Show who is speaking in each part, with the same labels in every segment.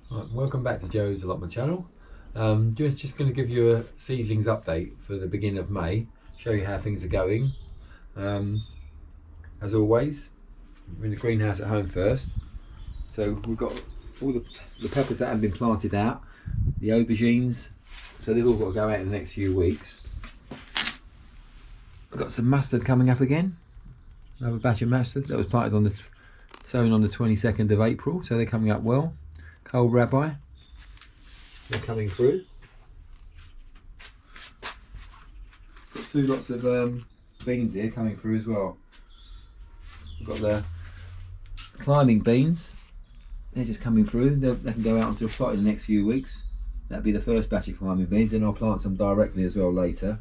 Speaker 1: Right, welcome back to Joe's Allotment channel. Just going to give you a seedlings update for the beginning of May, show you how things are going. As always, we're in the greenhouse at home first. So we've got all the peppers that have been planted out, the aubergines, so they've all got to go out in the next few weeks. We've got some mustard coming up again, another batch of mustard that was planted sown on the 22nd of April, so they're coming up well. Cold Rabbi, they're coming through. Got two lots of beans here coming through as well. We've got the climbing beans, they're just coming through. They can go out onto a plot in the next few weeks. That'll be the first batch of climbing beans, then I'll plant some directly as well later.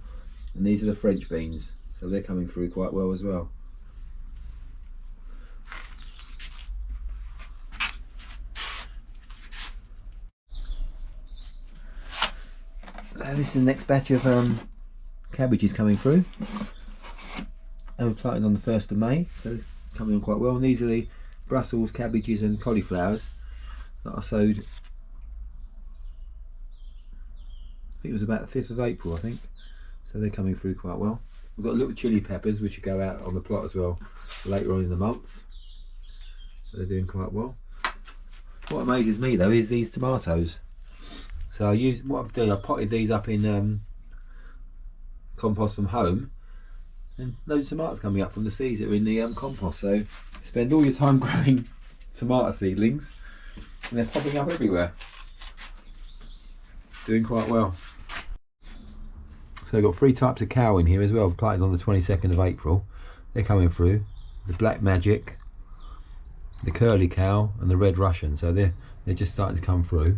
Speaker 1: And these are the French beans, so they're coming through quite well as well. So this is the next batch of cabbages coming through. They were planted on the 1st of May, so coming on quite well. And these are the Brussels cabbages and cauliflowers that I sowed. I think it was about the 5th of April, I think. So they're coming through quite well. We've got little chili peppers which will go out on the plot as well later on in the month. So they're doing quite well. What amazes me though is these tomatoes. So what I've done, I potted these up in compost from home, and loads of tomatoes coming up from the seeds that are in the compost. So spend all your time growing tomato seedlings, and they're popping up everywhere. Doing quite well. So I've got 3 types of cow in here as well, planted on the 22nd of April. They're coming through. The Black Magic, the Curly Cow, and the Red Russian. So they're just starting to come through.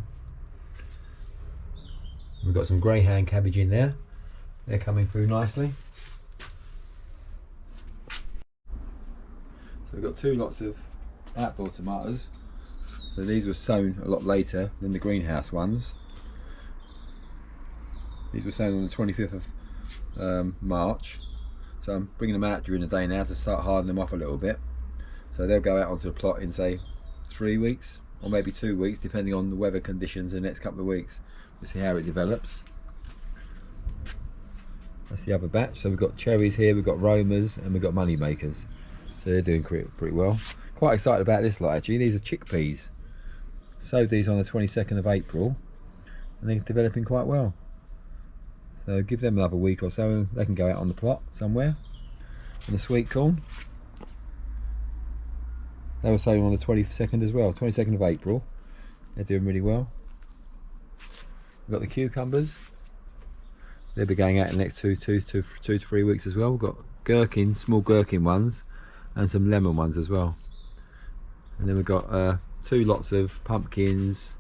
Speaker 1: We've got some greyhound cabbage in there. They're coming through nicely. So we've got 2 lots of outdoor tomatoes. So these were sown a lot later than the greenhouse ones. These were sown on the 25th of March. So I'm bringing them out during the day now to start hardening them off a little bit. So they'll go out onto the plot in say 3 weeks or maybe 2 weeks, depending on the weather conditions in the next couple of weeks. We'll see how it develops. That's the other batch. So we've got cherries here, we've got Romas, and we've got money makers. So they're doing pretty well. Quite excited about this lot actually. These are chickpeas. Sowed these on the 22nd of April, and they're developing quite well. So give them another week or so, and they can go out on the plot somewhere. And the sweet corn, they were sown on the 22nd as well, 22nd of April. They're doing really well. We've got the cucumbers. They'll be going out in the next two to 3 weeks as well. We've got gherkin, small gherkin ones, and some lemon ones as well. And then we've got 2 lots of pumpkins,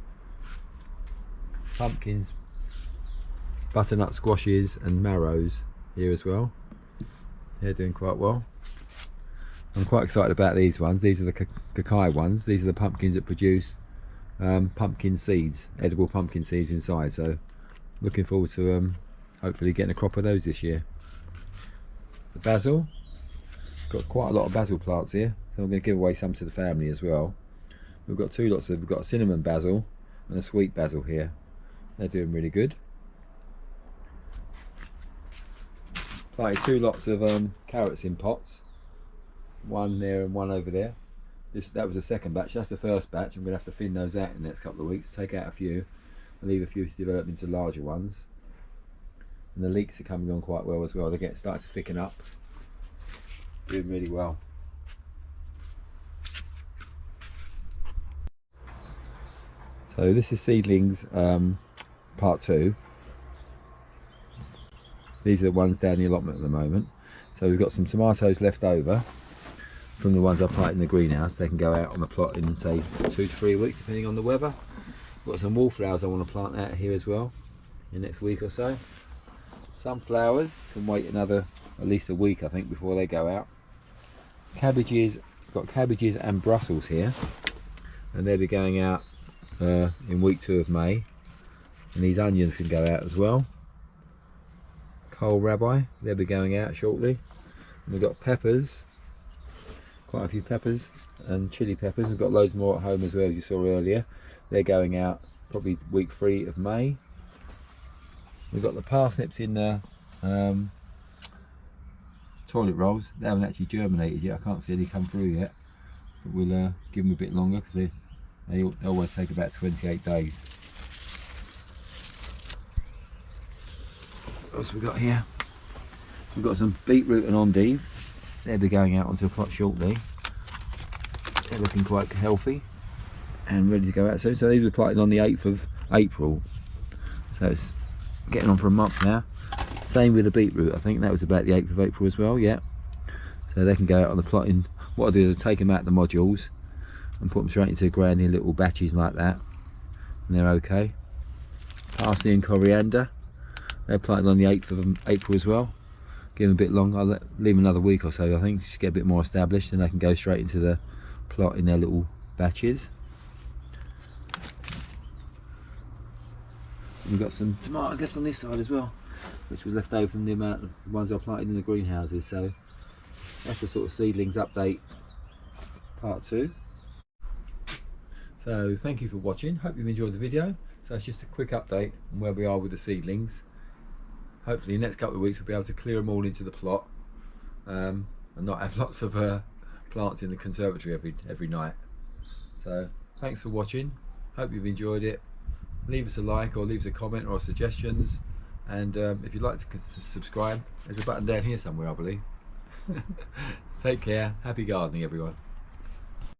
Speaker 1: butternut squashes, and marrows here as well. They're doing quite well. I'm quite excited about these ones. These are the Kakai ones. These are the pumpkins that produce pumpkin seeds, edible pumpkin seeds inside. So looking forward to hopefully getting a crop of those this year. The basil, got quite a lot of basil plants here, so I'm going to give away some to the family as well. We've got 2 lots of, we've got a cinnamon basil and a sweet basil here. They're doing really good. Planted 2 lots of carrots in pots, one there and one over there. That was the second batch. That's the first batch. I'm going to have to thin those out in the next couple of weeks, take out a few and leave a few to develop into larger ones. And the leeks are coming on quite well as well. They're starting to thicken up, doing really well. So this is seedlings part 2. These are the ones down the allotment at the moment. So we've got some tomatoes left over from the ones I planted in the greenhouse. They can go out on the plot in say 2 to 3 weeks depending on the weather. Got some wallflowers I want to plant out here as well in the next week or so. Sunflowers can wait at least a week I think before they go out. Cabbages, got cabbages and Brussels here, and they'll be going out in week 2 of May. And these onions can go out as well. Cold Rabbi, they'll be going out shortly. And we've got peppers, quite a few peppers and chili peppers. We've got loads more at home as well, as you saw earlier. They're going out probably week 3 of May. We've got the parsnips in the toilet rolls. They haven't actually germinated yet. I can't see any come through yet, but we'll give them a bit longer because they always take about 28 days. What else we got here? We've got some beetroot and endive. They'll be going out onto a plot shortly. They're looking quite healthy and ready to go out soon. So these were planted on the 8th of April. So it's getting on for a month now. Same with the beetroot. I think that was about the 8th of April as well. Yeah. So they can go out on the plotting. What I'll do is I'll take them out the modules and put them straight into the ground in little batches like that. And they're okay. Parsley and coriander. They're planted on the 8th of April as well. Give them a bit longer. I'll leave them another week or so, I think, just to get a bit more established, and they can go straight into the plot in their little batches. We've got some tomatoes left on this side as well, which was left over from the amount of ones I planted in the greenhouses. So that's the sort of seedlings update part 2. So thank you for watching. Hope you've enjoyed the video. So it's just a quick update on where we are with the seedlings. Hopefully in the next couple of weeks we'll be able to clear them all into the plot and not have lots of plants in the conservatory every night. So thanks for watching. Hope you've enjoyed it. Leave us a like or leave us a comment or suggestions, and if you'd like to subscribe, there's a button down here somewhere, I believe. Take care. Happy gardening, everyone.